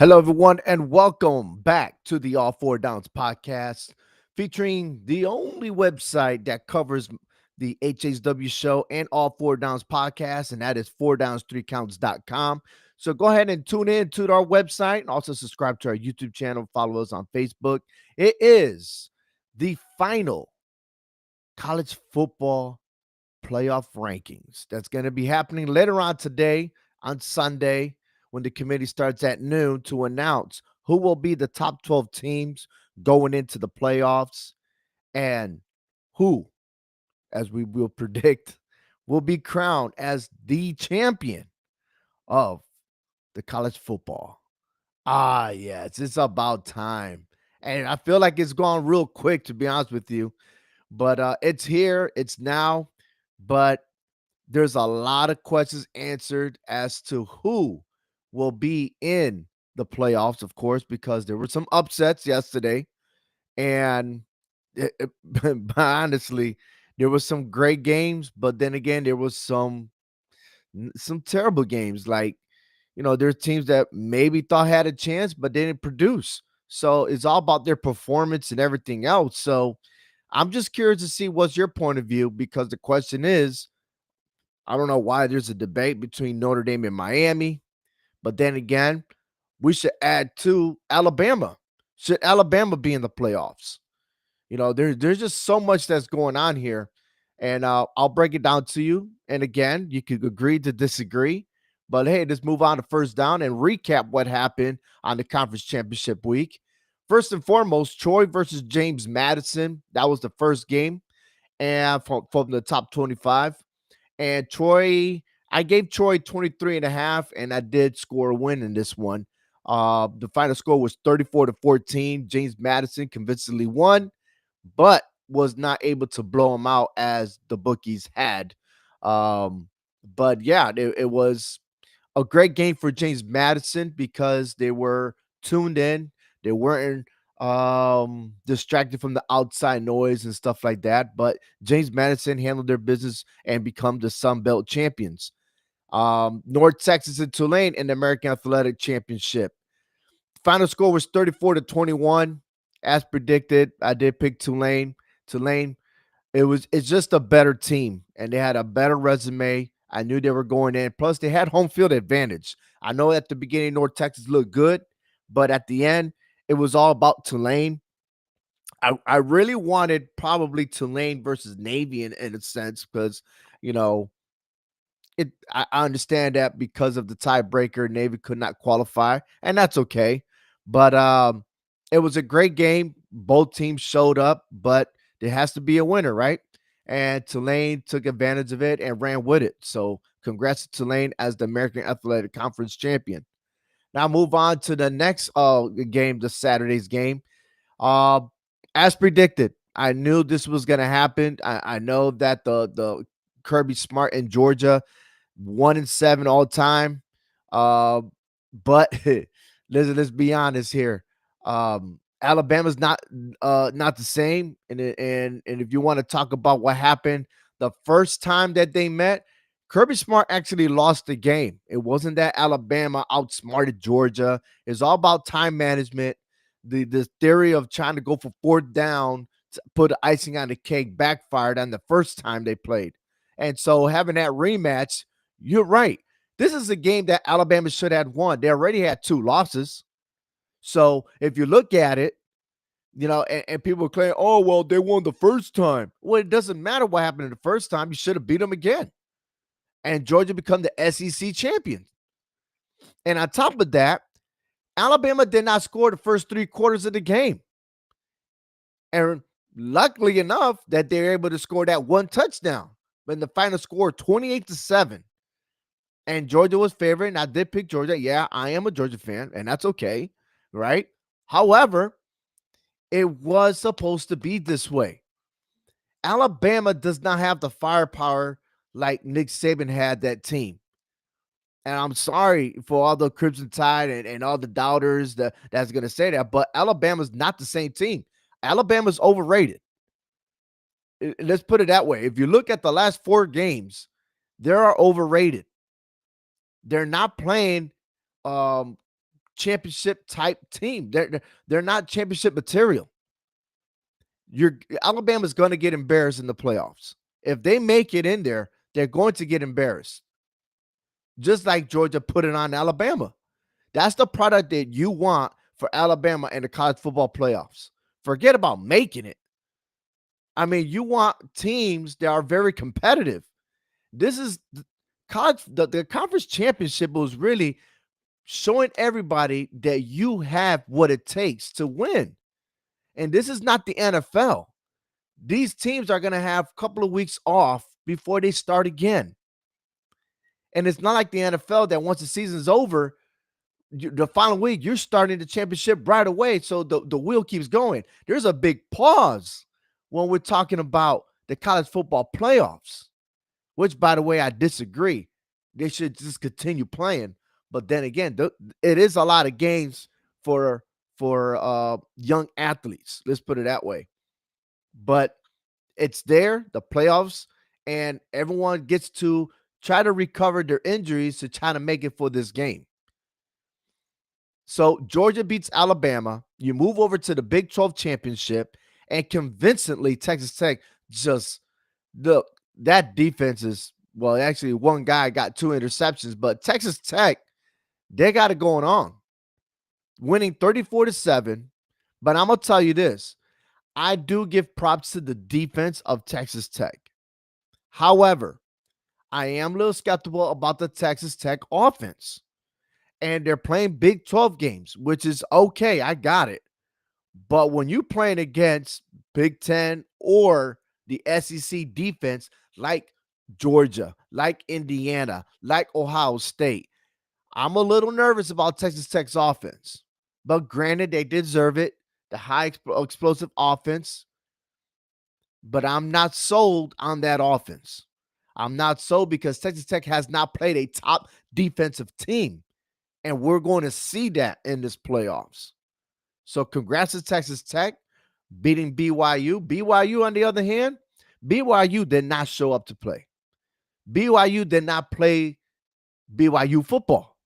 Hello, everyone, and welcome back to the All Four Downs podcast, featuring the only website that covers the HHW show and All Four Downs podcast, and that is 4downs3counts.com. So go ahead and tune in to our website and also subscribe to our YouTube channel. Follow us on Facebook. It is the final college football playoff rankings that's going to be happening later on today on Sunday when the committee starts at noon to announce who will be the top 12 teams going into the playoffs and who, as we will predict, will be crowned as the champion of the college football. Yes, it's about time. And I feel like it's gone real quick, to be honest with you. But it's here, it's now. But there's a lot of questions answered as to who will be in the playoffs, of course, because there were some upsets yesterday. And honestly, there was some great games, but then again, there was some terrible games. Like, there's teams that maybe thought had a chance, but they didn't produce. So it's all about their performance and everything else. So I'm just curious to see what's your point of view, because the question is, I don't know why there's a debate between Notre Dame and Miami, but then again, we should add to Alabama. Should Alabama be in the playoffs? There's just so much that's going on here, and I'll break it down to you. And again, you could agree to disagree, but hey, let's move on to first down and recap what happened on the conference championship week. First and foremost, Troy versus James Madison. That was the first game, and from the top 25. And Troy, I gave Troy 23 and a half, and I did score a win in this one. The final score was 34-14. James Madison convincingly won, but was not able to blow him out as the bookies had. But yeah, it was a great game for James Madison because they were tuned in. They weren't distracted from the outside noise and stuff like that. But James Madison handled their business and become the Sun Belt champions. North Texas and Tulane in the American Athletic Championship. Final score was 34-21. As predicted, I did pick Tulane. Tulane, it's just a better team, and they had a better resume. I knew they were going in. Plus, they had home field advantage. I know at the beginning North Texas looked good, but at the end, it was all about Tulane. I really wanted probably Tulane versus Navy in a sense, because you know I understand that because of the tiebreaker, Navy could not qualify, and that's okay. But it was a great game. Both teams showed up, but there has to be a winner, right? And Tulane took advantage of it and ran with it. So congrats to Tulane as the American Athletic Conference champion. Now move on to the next game, the Saturday's game. Uh, as predicted, I knew this was going to happen. I know that the Kirby Smart in Georgia 1-7 all time. Uh, but let's be honest here. Alabama's not the same. And if you want to talk about what happened the first time that they met, Kirby Smart actually lost the game. It wasn't that Alabama outsmarted Georgia. It's all about time management. The theory of trying to go for fourth down to put icing on the cake backfired on the first time they played. And so having that rematch, you're right. This is a game that Alabama should have won. They already had two losses. So if you look at it, and people claim, oh, well, they won the first time. Well, it doesn't matter what happened in the first time. You should have beat them again. And Georgia become the SEC champion. And on top of that, Alabama did not score the first 3 quarters of the game. And luckily enough that they're able to score that one touchdown. But in the final score, 28-7. And Georgia was favored, and I did pick Georgia. Yeah, I am a Georgia fan, and that's okay, right? However, it was supposed to be this way. Alabama does not have the firepower like Nick Saban had that team. And I'm sorry for all the Crimson Tide and all the doubters that's going to say that, but Alabama's not the same team. Alabama's overrated. Let's put it that way. If you look at the last 4 games, they are overrated. They're not playing championship type team. They're not championship material. Alabama's going to get embarrassed in the playoffs. If they make it in there, they're going to get embarrassed. Just like Georgia put it on Alabama. That's the product that you want for Alabama in the college football playoffs. Forget about making it. I mean, you want teams that are very competitive. This is college. The conference championship was really showing everybody that you have what it takes to win. And this is not the NFL. These teams are going to have a couple of weeks off before they start again. And it's not like the NFL that once the season's over, the final week, you're starting the championship right away. So the wheel keeps going. There's a big pause when we're talking about the college football playoffs, which, by the way, I disagree. They should just continue playing. But then again, it is a lot of games for young athletes. Let's put it that way. But it's there, the playoffs, and everyone gets to try to recover their injuries to try to make it for this game. So Georgia beats Alabama. You move over to the Big 12 championship, and convincingly, Texas Tech just that defense is, well, actually, one guy got 2 interceptions, but Texas Tech, they got it going on, winning 34-7. But I'm gonna tell you this: I do give props to the defense of Texas Tech. However, I am a little skeptical about the Texas Tech offense. And they're playing Big 12 games, which is okay. I got it. But when you're playing against Big 10 or the SEC defense like Georgia, like Indiana, like Ohio State, I'm a little nervous about Texas Tech's offense. But granted, they deserve it. The high explosive offense. But I'm not sold on that offense. I'm not sold because Texas Tech has not played a top defensive team. And we're going to see that in this playoffs. So congrats to Texas Tech beating BYU. BYU, on the other hand, BYU did not show up to play. BYU did not play BYU football.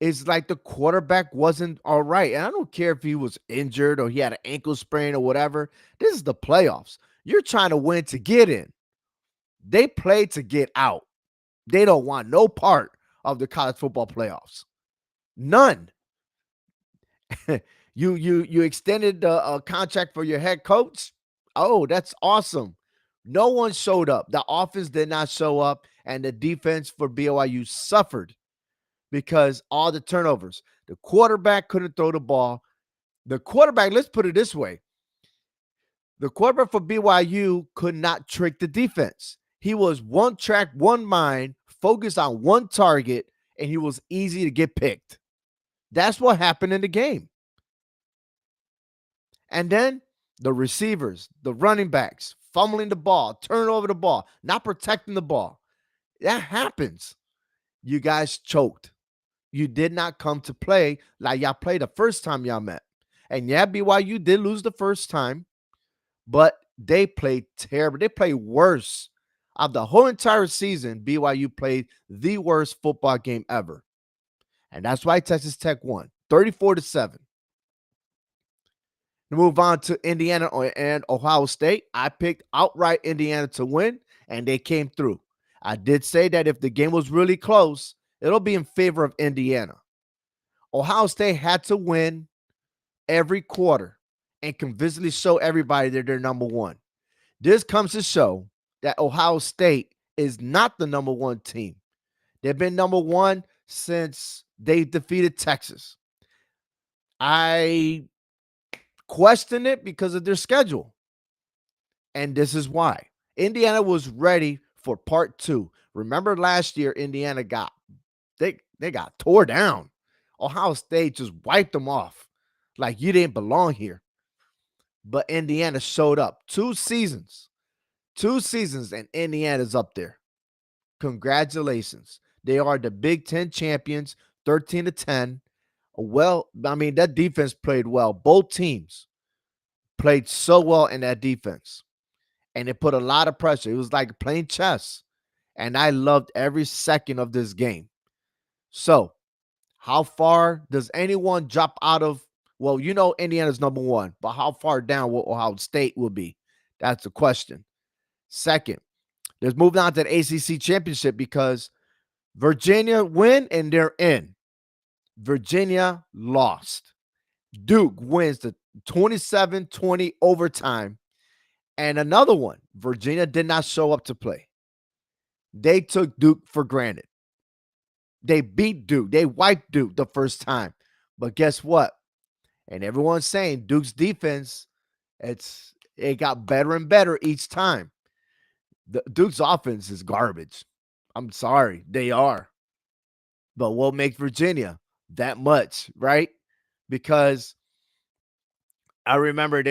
It's like the quarterback wasn't all right. And I don't care if he was injured or he had an ankle sprain or whatever. This is the playoffs. You're trying to win to get in. They play to get out. They don't want no part of the college football playoffs. None. you extended a contract for your head coach. Oh, that's awesome. No one showed up. The offense did not show up, and the defense for BYU suffered because all the turnovers. The quarterback couldn't throw the ball. The quarterback, let's put it this way: the quarterback for BYU could not trick the defense. He was one track, one mind, focused on one target, and he was easy to get picked. That's what happened in the game. And then the receivers, the running backs, fumbling the ball, turning over the ball, not protecting the ball. That happens. You guys choked. You did not come to play like y'all played the first time y'all met. And yeah, BYU did lose the first time, but they played terrible. They played worse. Of the whole entire season, BYU played the worst football game ever. And that's why Texas Tech won 34-7. To move on to Indiana and Ohio State, I picked outright Indiana to win, and they came through. I did say that if the game was really close, it'll be in favor of Indiana. Ohio State had to win every quarter and convincingly show everybody that they're number one. This comes to show that Ohio State is not the number one team. They've been number one since they defeated Texas. I question it because of their schedule. And this is why. Indiana was ready for part 2. Remember last year, Indiana got they got tore down. Ohio State just wiped them off like you didn't belong here. But Indiana showed up 2 seasons. 2 seasons, and Indiana's up there. Congratulations. They are the Big 10 champions, 13-10. Well, I mean, that defense played well. Both teams played so well in that defense. And it put a lot of pressure. It was like playing chess. And I loved every second of this game. So, How far does anyone drop out of? Well, Indiana's number one, but how far down will Ohio State will be? That's the question. Second, let's move on to the ACC championship because Virginia win and they're in. Virginia lost. Duke wins the 27-20 overtime. And another one, Virginia did not show up to play. They took Duke for granted. They beat Duke. They wiped Duke the first time. But guess what? And everyone's saying Duke's defense, it got better and better each time. Duke's offense is garbage. I'm sorry, they are. But what makes Virginia that much, right? Because I remember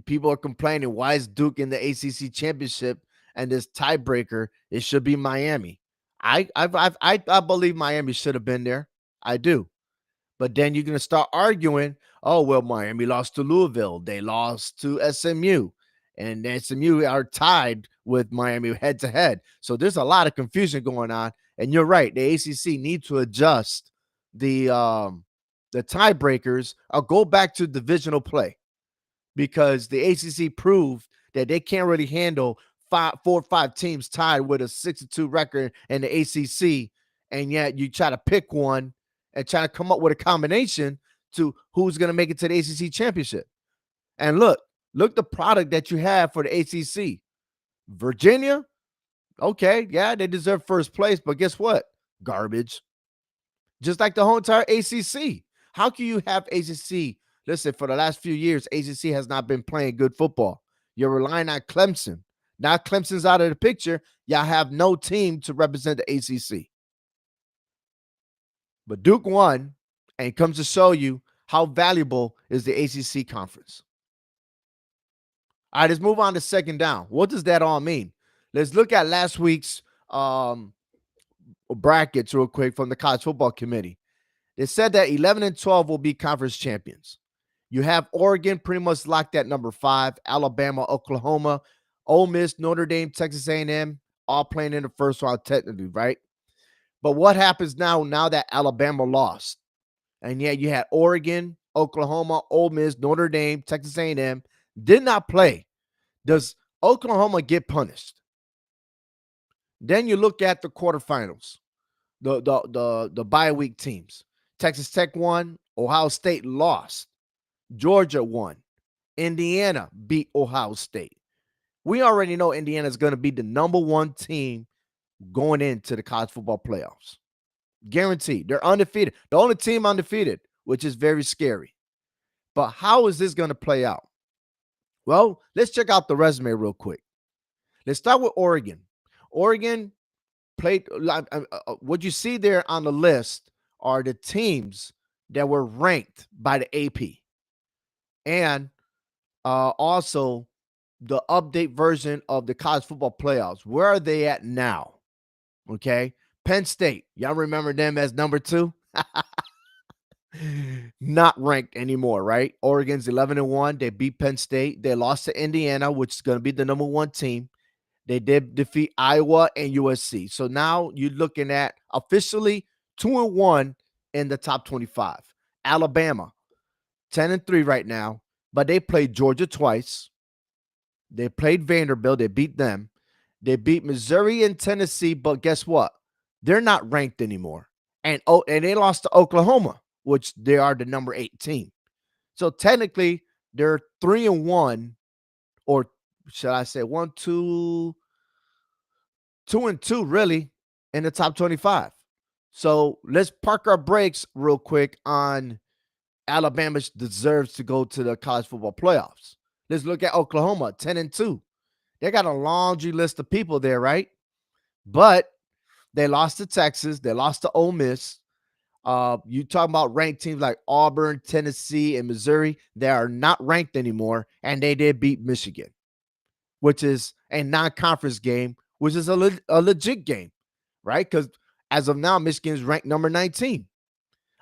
people are complaining, why is Duke in the ACC championship and this tiebreaker? It should be Miami. I believe Miami should have been there. I do. But then you're going to start arguing, oh, well, Miami lost to Louisville. They lost to SMU. And SMU are tied with Miami head to head. So there's a lot of confusion going on. And you're right. The ACC needs to adjust the tiebreakers or go back to divisional play because the ACC proved that they can't really handle 4 or 5 teams tied with a 6-2 record in the ACC. And yet you try to pick one and try to come up with a combination to who's going to make it to the ACC championship. And look the product that you have for the ACC. Virginia, okay, yeah, they deserve first place, but guess what? Garbage. Just like the whole entire ACC. How can you have ACC? Listen, for the last few years, ACC has not been playing good football. You're relying on Clemson. Now Clemson's out of the picture. Y'all have no team to represent the ACC. But Duke won, and it comes to show you how valuable is the ACC conference. All right, let's move on to second down. What does that all mean? Let's look at last week's brackets real quick from the College Football Committee. They said that 11 and 12 will be conference champions. You have Oregon pretty much locked at number 5, Alabama, Oklahoma, Ole Miss, Notre Dame, Texas A&M, all playing in the first round technically, right? But what happens now that Alabama lost? And yet you had Oregon, Oklahoma, Ole Miss, Notre Dame, Texas A&M did not play. Does Oklahoma get punished? Then you look at the quarterfinals, the bye week teams. Texas Tech won, Ohio State lost, Georgia won, Indiana beat Ohio State. We already know Indiana is going to be the number 1 team going into the college football playoffs. Guaranteed. They're undefeated. The only team undefeated, which is very scary. But how is this going to play out? Well, let's check out the resume real quick. Let's start with Oregon. Oregon played, what you see there on the list are the teams that were ranked by the AP. And also the update version of the college football playoffs. Where are they at now? Okay. Penn State. Y'all remember them as number 2? Not ranked anymore, right? Oregon's 11 and 1. They beat Penn State. They lost to Indiana, which is going to be the number 1 team. They did defeat Iowa and USC. So now you're looking at officially 2 and 1 in the top 25. Alabama, 10 and 3 right now, but they played Georgia twice. They played Vanderbilt. They beat them. They beat Missouri and Tennessee, but guess what? They're not ranked anymore. And they lost to Oklahoma, which they are the number 8 team. So technically, they're 3 and 1, or should I say 2 and 2, really, in the top 25. So let's park our brakes real quick on Alabama deserves to go to the college football playoffs. Let's look at Oklahoma, 10 and 2. They got a laundry list of people there, right? But they lost to Texas. They lost to Ole Miss. You talking about ranked teams like Auburn, Tennessee, and Missouri. They are not ranked anymore, and they did beat Michigan, which is a non-conference game, which is a legit game, right? Because as of now, Michigan is ranked number 19.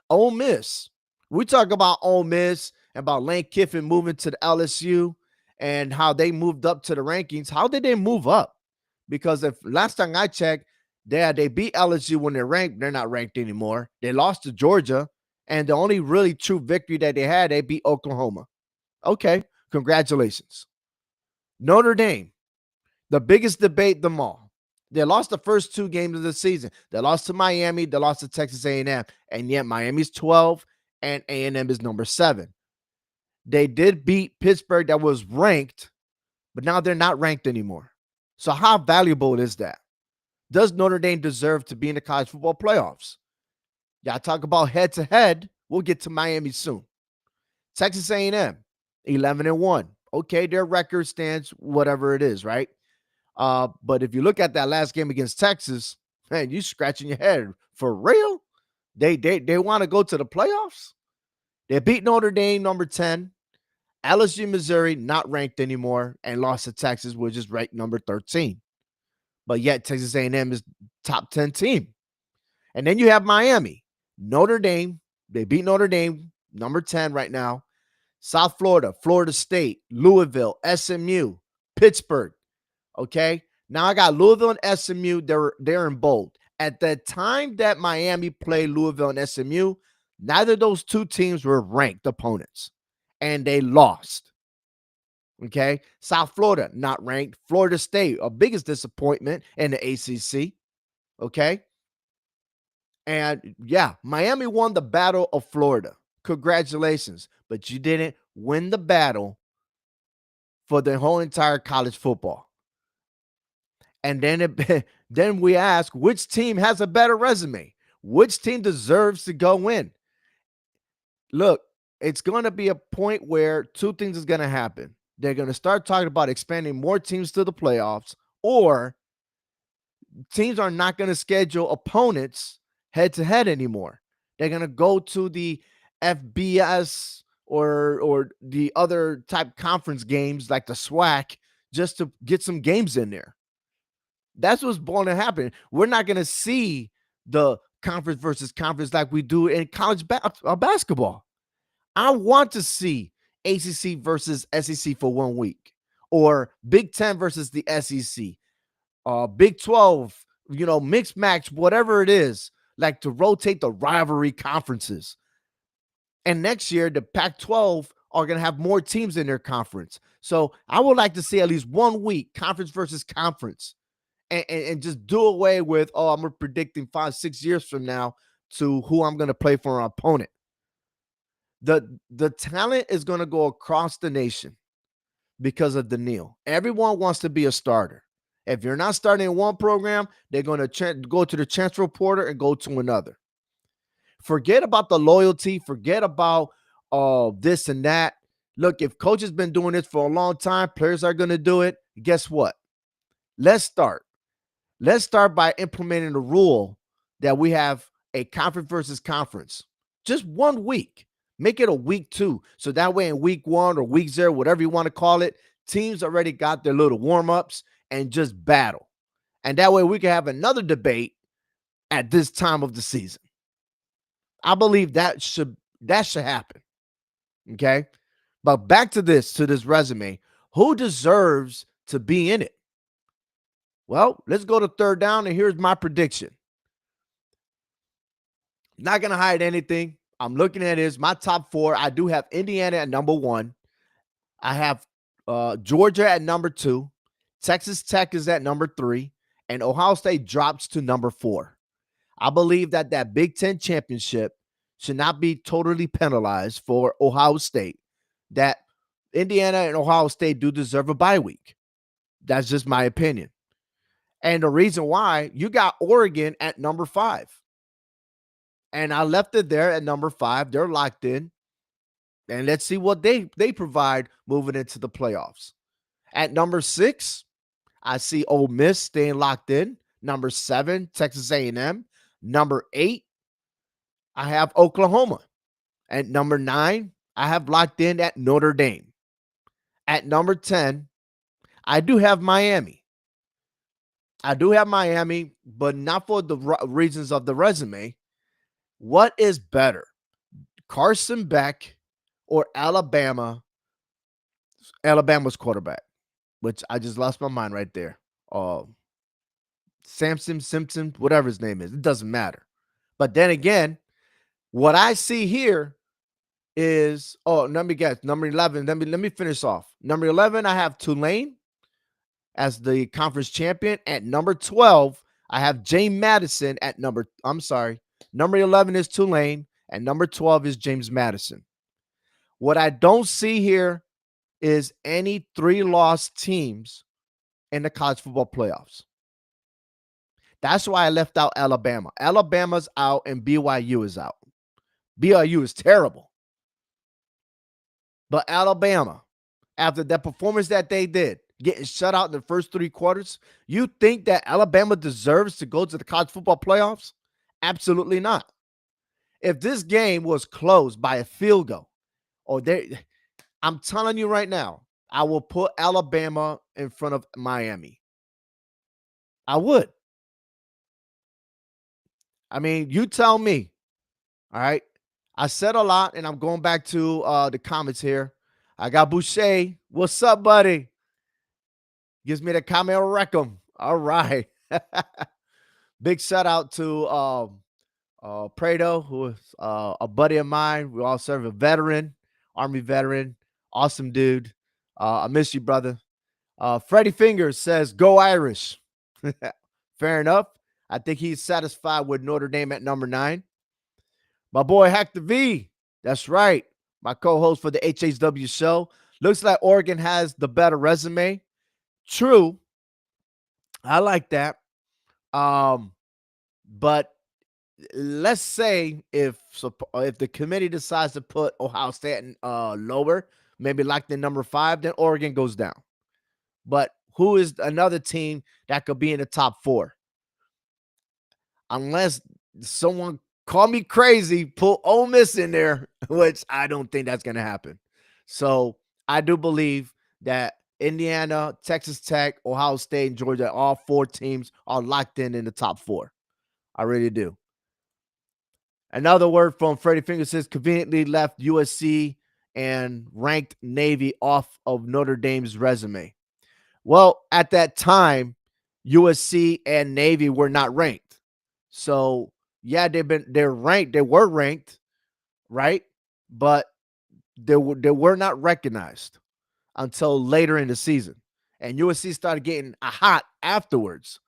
Ole Miss. We talk about Ole Miss and about Lane Kiffin moving to the LSU and how they moved up to the rankings. How did they move up? Because if last time I checked, They beat LSU when they're ranked. They're not ranked anymore. They lost to Georgia, and the only really true victory that they had, they beat Oklahoma. Okay, congratulations. Notre Dame, the biggest debate them all. They lost the first two games of the season. They lost to Miami. They lost to Texas A&M, and yet Miami's 12 and A&M is number 7. They did beat Pittsburgh, that was ranked, but now they're not ranked anymore. So how valuable is that? Does Notre Dame deserve to be in the college football playoffs? Y'all talk about head to head. We'll get to Miami soon. Texas A&M, 11-1. Okay, their record stands whatever it is, right? But if you look at that last game against Texas, man, you scratching your head. For real? They want to go to the playoffs? They beat Notre Dame, number 10. LSU, Missouri, not ranked anymore, and lost to Texas, which is ranked number 13. But yet Texas A&M is top 10 team. And then you have Miami, Notre Dame. They beat Notre Dame, number 10 right now. South Florida, Florida State, Louisville, SMU, Pittsburgh. Okay. Now I got Louisville and SMU. They're in bold. At the time that Miami played Louisville and SMU, neither of those two teams were ranked opponents, and they lost. Okay. South Florida, not ranked. Florida State, a biggest disappointment in the ACC. Okay. And yeah, Miami won the Battle of Florida. Congratulations. But you didn't win the battle for the whole entire college football. And then then we ask, which team has a better resume? Which team deserves to go in? Look, it's going to be a point where two things is going to happen. They're going to start talking about expanding more teams to the playoffs, or teams are not going to schedule opponents head to head anymore. They're going to go to the FBS or the other type conference games like the SWAC just to get some games in there. That's what's going to happen. We're not going to see the conference versus conference like we do in college basketball. I want to see ACC versus SEC for 1 week, or Big Ten versus the SEC, Big 12, mixed match, whatever it is, like to rotate the rivalry conferences. And next year, the Pac-12 are going to have more teams in their conference. So I would like to see at least 1 week conference versus conference, and just do away with, I'm predicting 5-6 years from now to who I'm going to play for an opponent. The talent is going to go across the nation because of Daniil. Everyone wants to be a starter. If you're not starting in one program, they're going to go to the transfer portal and go to another. Forget about the loyalty. Forget about this and that. Look, if coach has been doing this for a long time, players are going to do it. Guess what? Let's start. Let's start by implementing the rule that we have a conference versus conference. Just 1 week. Make it a week 2. So that way in week 1 or week 0, whatever you want to call it, teams already got their little warm-ups and just battle. And that way we can have another debate at this time of the season. I believe that should happen. Okay? But back to this resume. Who deserves to be in it? Well, let's go to third down, and here's my prediction. Not going to hide anything. I'm looking at is my top 4. I do have Indiana at number 1. I have Georgia at number 2. Texas Tech is at number 3. And Ohio State drops to number 4. I believe that Big Ten championship should not be totally penalized for Ohio State. That Indiana and Ohio State do deserve a bye week. That's just my opinion. And the reason why, you got Oregon at number 5. And I left it there at number 5. They're locked in. And let's see what they provide moving into the playoffs. At number 6, I see Ole Miss staying locked in. Number 7, Texas A&M. Number 8, I have Oklahoma. At number 9, I have locked in at Notre Dame. At number 10, I do have Miami. But not for the reasons of the resume. What is better, Carson Beck or Alabama's quarterback? Which I just lost my mind right there. Simpson, whatever his name is. It doesn't matter. But then again, what I see here is, let me guess, number 11. Let me finish off. Number 11, I have Tulane as the conference champion. At number 12, I have James Madison at number 11 is Tulane, and number 12 is James Madison. What I don't see here is any 3-loss teams in the college football playoffs. That's why I left out Alabama. Alabama's out and BYU is out. BYU is terrible. But Alabama, after that performance that they did, getting shut out in the first 3 quarters, you think that Alabama deserves to go to the college football playoffs? Absolutely not. If this game was closed by a field goal, I'm telling you right now, I will put Alabama in front of Miami. I would. I mean, you tell me. All right. I said a lot, and I'm going back to the comments here. I got Boucher. What's up, buddy? Gives me the comment Reckham. All right. Big shout out to Prado, who is a buddy of mine. We all serve a veteran, Army veteran. Awesome dude. I miss you, brother. Freddie Fingers says, go Irish. Fair enough. I think he's satisfied with Notre Dame at number 9. My boy Hector V. That's right. My co-host for the HHW show. Looks like Oregon has the better resume. True. I like that. But let's say if the committee decides to put Ohio State lower, maybe like the number 5, then Oregon goes down. But who is another team that could be in the top 4? Unless someone call me crazy, put Ole Miss in there, which I don't think that's going to happen. So I do believe that Indiana, Texas Tech, Ohio State, and Georgia, all 4 teams are locked in the top 4. I really do. Another word from Freddie Finger says conveniently left USC and ranked Navy off of Notre Dame's resume. Well, at that time, USC and Navy were not ranked. So yeah, they're ranked. They were ranked, right? But they were not recognized until later in the season. And USC started getting hot afterwards.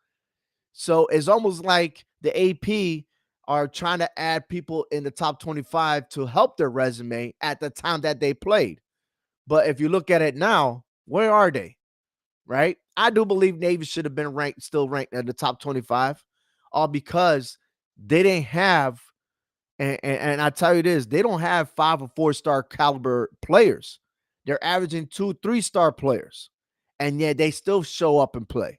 So it's almost like the AP are trying to add people in the top 25 to help their resume at the time that they played. But if you look at it now, where are they? Right? I do believe Navy should have been still ranked in the top 25, all because they didn't have, and I tell you this, they don't have 5 or 4-star caliber players. They're averaging 2, 3-star players, and yet they still show up and play.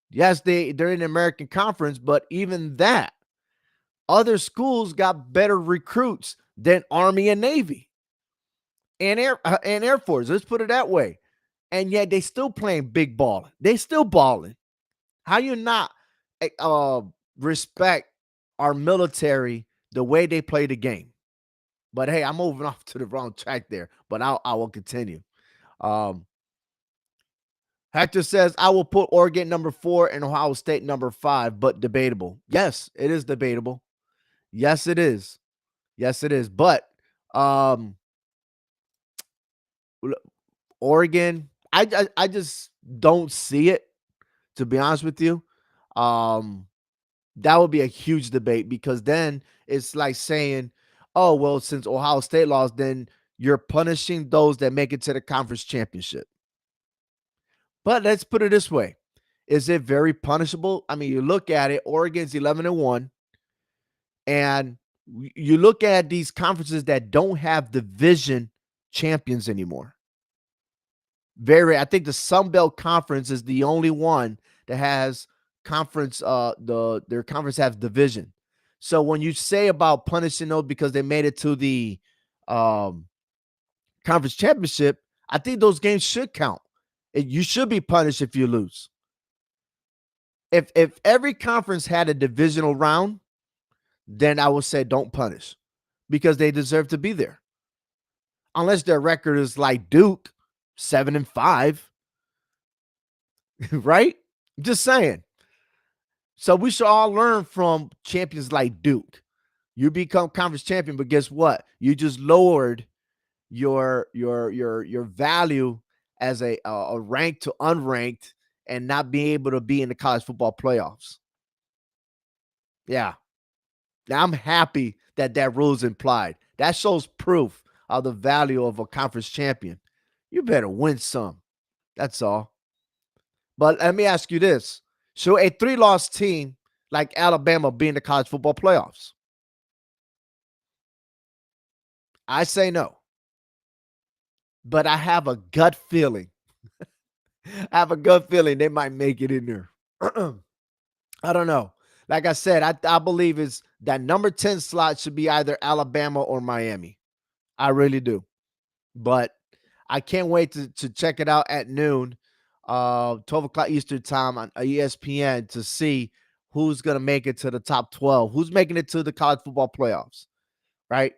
Yes, they're in the American Conference, but even that, other schools got better recruits than Army and Navy and Air Force. Let's put it that way. And yet they still playing big ball. They still balling. How you not respect our military the way they play the game? But hey, I'm moving off to the wrong track there. But I will continue. Hector says, I will put Oregon number 4 and Ohio State number 5, but debatable. Yes, it is debatable. Yes, it is. Yes, it is. But Oregon, I just don't see it, to be honest with you. That would be a huge debate, because then it's like saying, oh, well, since Ohio State lost, then you're punishing those that make it to the conference championship. But let's put it this way. Is it very punishable? I mean, you look at it, Oregon's 11-1, and you look at these conferences that don't have division champions anymore. I think the Sun Belt Conference is the only one that has conference, their conference has division. So when you say about punishing those because they made it to the conference championship, I think those games should count. You should be punished if you lose. If every conference had a divisional round, then I would say don't punish, because they deserve to be there. Unless their record is like Duke, 7-5, right? Just saying. So we should all learn from champions like Duke. You become conference champion, but guess what? You just lowered your value as a ranked to unranked and not being able to be in the college football playoffs. Yeah. Now I'm happy that that rule is implied. That shows proof of the value of a conference champion. You better win some. That's all. But let me ask you this. Should a three-loss team like Alabama be in the college football playoffs? I say no. But I have a gut feeling. I have a gut feeling they might make it in there. I don't know. Like I said, I believe is that number 10 slot should be either Alabama or Miami. I really do. But I can't wait to check it out at noon, 12 o'clock Eastern time on ESPN to see who's going to make it to the top 12, who's making it to the college football playoffs, right?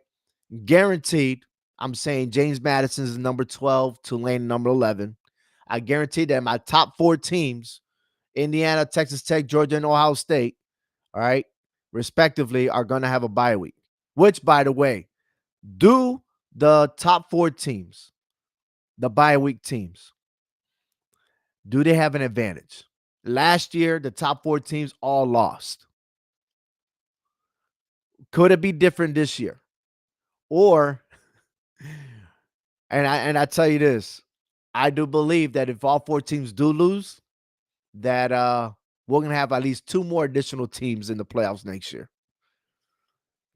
Guaranteed, I'm saying James Madison is number 12, Tulane number 11. I guarantee that my top four teams, Indiana, Texas Tech, Georgia, and Ohio State, all right, respectively, are going to have a bye week. Which, by the way, do the top four teams, the bye week teams, do they have an advantage? Last year, the top four teams all lost. Could it be different this year? Or, and I tell you this, I do believe that if all four teams do lose, that we're gonna have at least two more additional teams in the playoffs next year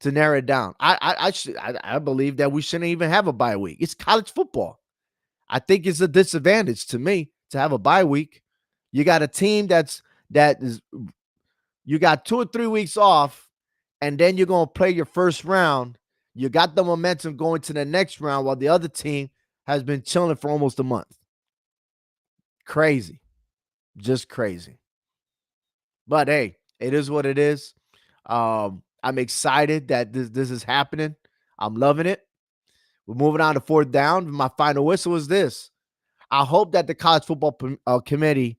to narrow it down. I believe that we shouldn't even have a bye week. It's college football. I think it's a disadvantage to me to have a bye week. You got a team that is you got 2 or 3 weeks off, and then you're gonna play your first round. You got the momentum going to the next round while the other team has been chilling for almost a month. Crazy. Just crazy. But hey, it is what it is. I'm excited that this is happening. I'm loving it. We're moving on to fourth down. My final whistle is this. I hope that the college football committee,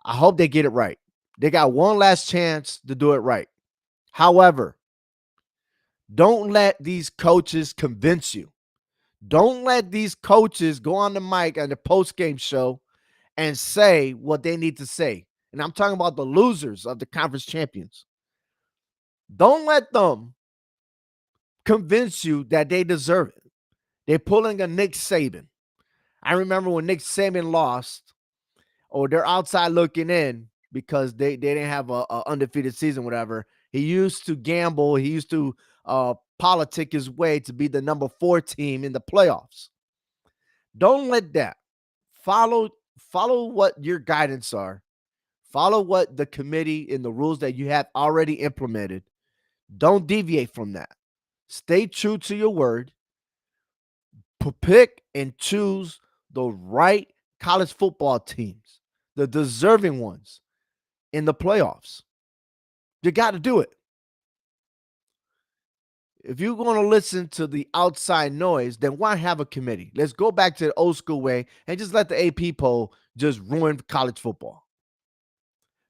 I hope they get it right. They got one last chance to do it right. However, don't let these coaches convince you. Don't let these coaches go on the mic on the post-game show and say what they need to say. And I'm talking about the losers of the conference champions. Don't let them convince you that they deserve it. They're pulling a Nick Saban. I remember when Nick Saban lost, or they're outside looking in because they didn't have a undefeated season, whatever. He used to gamble. He used to politic his way to be the number 4 team in the playoffs. Don't let that. Follow what your guidance are. Follow what the committee and the rules that you have already implemented. Don't deviate from that. Stay true to your word. Pick and choose the right college football teams, the deserving ones in the playoffs. You got to do it. If you're going to listen to the outside noise, then why have a committee? Let's go back to the old school way and just let the AP poll just ruin college football.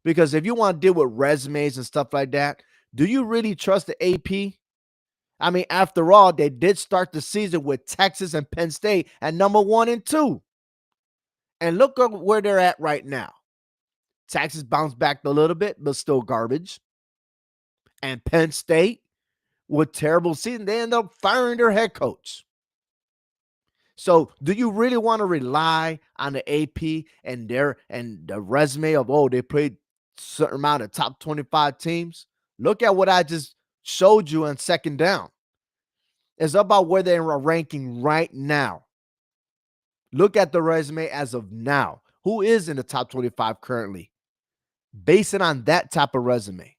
Because if you want to deal with resumes and stuff like that, do you really trust the AP? I mean, after all, they did start the season with Texas and Penn State at number 1 and 2. And look at where they're at right now. Texas bounced back a little bit, but still garbage. And Penn State, with terrible season, they end up firing their head coach. So, do you really want to rely on the AP and the resume of they played certain amount of top 25 teams? Look at what I just showed you on second down. It's about where they're ranking right now. Look at the resume as of now. Who is in the top 25 currently? Base it on that type of resume.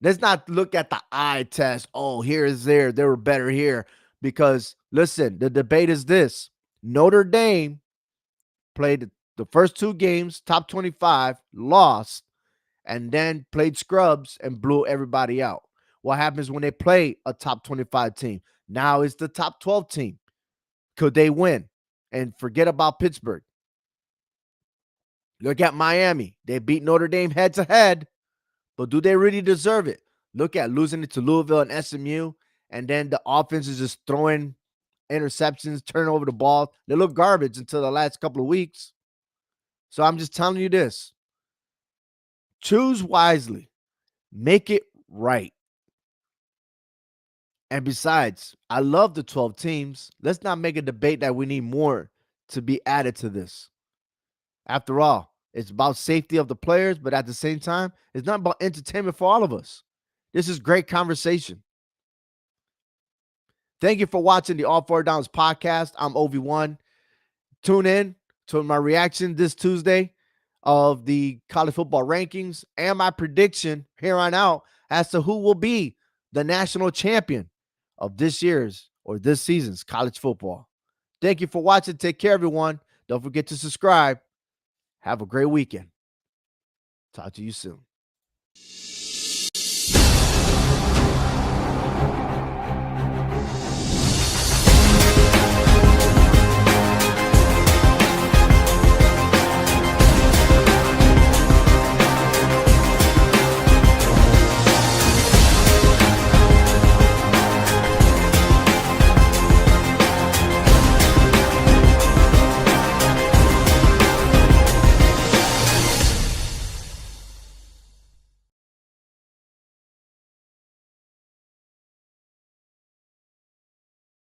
Let's not look at the eye test. Oh, here's there. They were better here. Because, listen, the debate is this. Notre Dame played the first 2 games, top 25, lost, and then played scrubs and blew everybody out. What happens when they play a top 25 team? Now it's the top 12 team. Could they win? And forget about Pittsburgh. Look at Miami. They beat Notre Dame head to head, but do they really deserve it? Look at losing it to Louisville and SMU, and then the offense is just throwing interceptions, turning over the ball. They look garbage until the last couple of weeks. So I'm just telling you this. Choose wisely. Make it right. And besides, I love the 12 teams. Let's not make a debate that we need more to be added to this. After all, it's about safety of the players, but at the same time, it's not about entertainment for all of us. This is great conversation. Thank you for watching the All Four Downs podcast. I'm Obi-Wan. Tune in to my reaction this Tuesday of the college football rankings and my prediction here on out as to who will be the national champion of this year's or this season's college football. Thank you for watching. Take care, everyone. Don't forget to subscribe. Have a great weekend. Talk to you soon.